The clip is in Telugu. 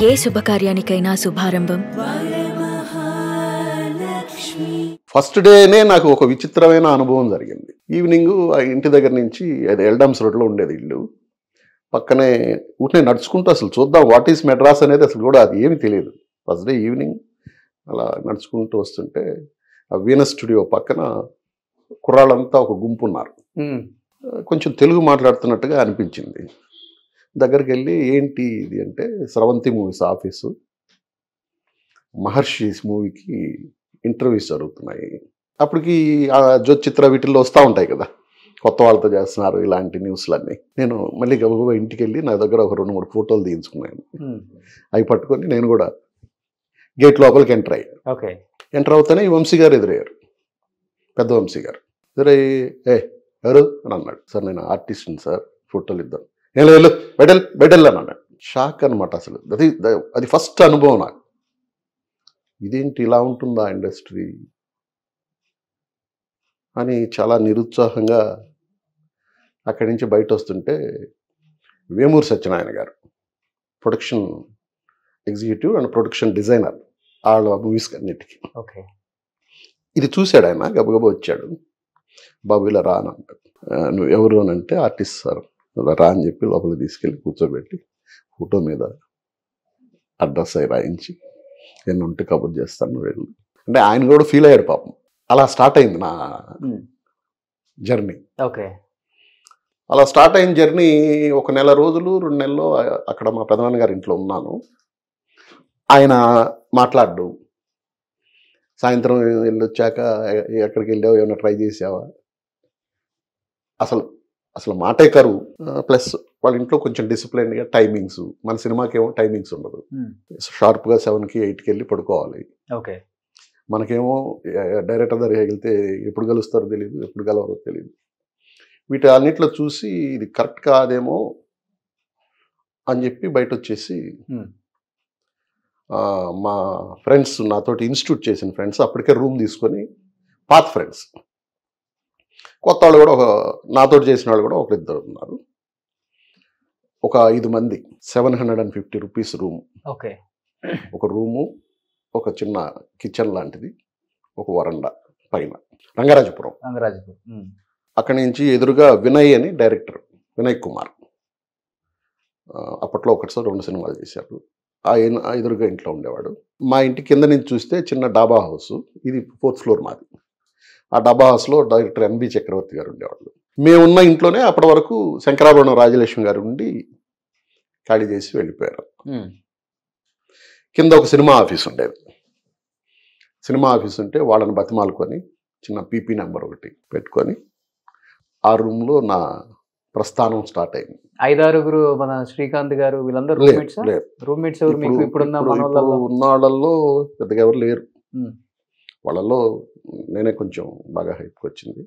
ఏ శుభకార్యానికైనా శుభారంభం ఫస్ట్ డేనే నాకు ఒక విచిత్రమైన అనుభవం జరిగింది. ఈవినింగ్ ఆ ఇంటి దగ్గర నుంచి అది ఎల్డమ్స్ రోడ్లో ఉండేది ఇల్లు. పక్కనే ఊరినే నడుచుకుంటూ అసలు చూద్దాం వాట్ ఈస్ మెడ్రాస్ అనేది అసలు కూడా అది ఏమీ తెలియదు. ఫస్ట్ డే ఈవినింగ్ అలా నడుచుకుంటూ వస్తుంటే ఆ వీనస్ స్టూడియో పక్కన కుర్రాళ్ళంతా ఒక గుంపు ఉన్నారు. కొంచెం తెలుగు మాట్లాడుతున్నట్టుగా అనిపించింది. దగ్గరికి వెళ్ళి ఏంటి ఇది అంటే స్రవంతి మూవీస్ ఆఫీసు, మహర్షిస్ మూవీకి ఇంటర్వ్యూస్ జరుగుతున్నాయి. అప్పటికి ఆ జ్యోతిచిత్ర వీటిల్లో వస్తూ ఉంటాయి కదా, కొత్త వాళ్ళతో చేస్తున్నారు ఇలాంటి న్యూస్లన్నీ. నేను మళ్ళీ గబగబా ఇంటికి వెళ్ళి నా దగ్గర ఒక 2-3 ఫోటోలు తీయించుకున్నాను. అవి పట్టుకొని నేను కూడా గేట్ లోపలికి ఎంటర్ అయ్యాను. ఎంటర్ అవుతానే ఈ వంశీ గారు ఎదురయ్యారు, పెద్ద వంశీ గారు. ఎదురయ్యి ఎవరు అని అన్నాడు. సార్ నేను ఆర్టిస్ట్ని సార్, ఫోటోలు ఇద్దాం. ఏం లేదు బయటెళ్ళు అని అన్నాడు. షాక్ అనమాట అసలు. అది ఫస్ట్ అనుభవం నాకు. ఇదేంటి ఇలా ఉంటుందా ఇండస్ట్రీ అని చాలా నిరుత్సాహంగా అక్కడి నుంచి బయట వస్తుంటే వేమూరి సత్యనారాయణ గారు production executive and production designer వాళ్ళ మూవీస్ అన్నిటికీ. ఇది చూశాడు ఆయన, గబగబా వచ్చాడు. బాబు ఇలా రా అని అన్నాడు. నువ్వు ఎవరు అని అంటే ఆర్టిస్ట్ సార్. ఇలా రా అని చెప్పి లోపలికి తీసుకెళ్ళి కూర్చోబెట్టి ఫోటో మీద అడ్రస్ అయి రాయించి నేను ఉంటే కబుర్ చేస్తాను వెళ్ళు అంటే ఆయన కూడా ఫీల్ అయ్యాడు పాపం. అలా స్టార్ట్ అయింది నా జర్నీ. అలా స్టార్ట్ అయిన జర్నీ ఒక 1 నెల రోజులు 2 నెలలు అక్కడ మా పెదనాన్న గారి ఇంట్లో ఉన్నాను. ఆయన మాట్లాడు, సాయంత్రం వెళ్ళొచ్చాక ఎక్కడికి వెళ్ళావు, ఏమైనా ట్రై చేసావా, అసలు మాటే కరువు. ప్లస్ వాళ్ళ ఇంట్లో కొంచెం డిసిప్లైన్గా టైమింగ్స్, మన సినిమాకి ఏమో టైమింగ్స్ ఉండదు. షార్ప్గా 7కి 8కి వెళ్ళి పడుకోవాలి. మనకేమో డైరెక్టర్ దగ్గర వెళ్తే ఎప్పుడు కలుస్తారో తెలియదు, ఎప్పుడు కలవరో తెలియదు. వీటి అన్నిట్లో చూసి ఇది కరెక్ట్ కాదేమో అని చెప్పి బయట వచ్చేసి మా ఫ్రెండ్స్, నాతోటి ఇన్స్టిట్యూట్ చేసిన ఫ్రెండ్స్ అప్పటికే రూమ్ తీసుకొని, పాత ఫ్రెండ్స్, కొత్త వాళ్ళు కూడా నాతోటి చేసిన వాళ్ళు కూడా 1-2 ఉన్నారు. ఒక 5 మంది, 750 రూపీస్ రూమ్. ఒక రూము, ఒక చిన్న కిచెన్ లాంటిది, ఒక వరండా పైన, రంగరాజపురం. అక్కడి నుంచి ఎదురుగా వినయ్ అని డైరెక్టర్, వినయ్ కుమార్. అప్పట్లో 1-2 సినిమాలు చేశారు. ఆయన ఎదురుగా ఇంట్లో ఉండేవాడు. మా ఇంటి కింద నుంచి చూస్తే చిన్న డాబా హౌస్, ఇది 4th ఫ్లోర్ మాది. ఆ డాబా హౌస్లో డైరెక్టర్ ఎన్బి చక్రవర్తి గారు ఉండేవాళ్ళు. మేమున్న ఇంట్లోనే అప్పటి వరకు శంకరాభరణం రాజలక్ష్మి గారు ఉండి ఖాళీ చేసి వెళ్ళిపోయారు. కింద ఒక సినిమా ఆఫీస్ ఉండేది. సినిమా ఆఫీస్ ఉంటే వాళ్ళని బతిమాలుకొని చిన్న పీపీ నెంబర్ ఒకటి పెట్టుకొని ఆ రూమ్లో నా ప్రస్థానం స్టార్ట్ అయింది. 5-6 మన శ్రీకాంత్ గారు వీళ్ళందరూ రూమ్మేట్స్ ఎవరు మీకు ఇప్పుడున్న ఉన్న వాళ్ళల్లో పెద్దగా ఎవరు లేరు. వాళ్ళల్లో నేనే కొంచెం బాగా హైప్కి వచ్చింది.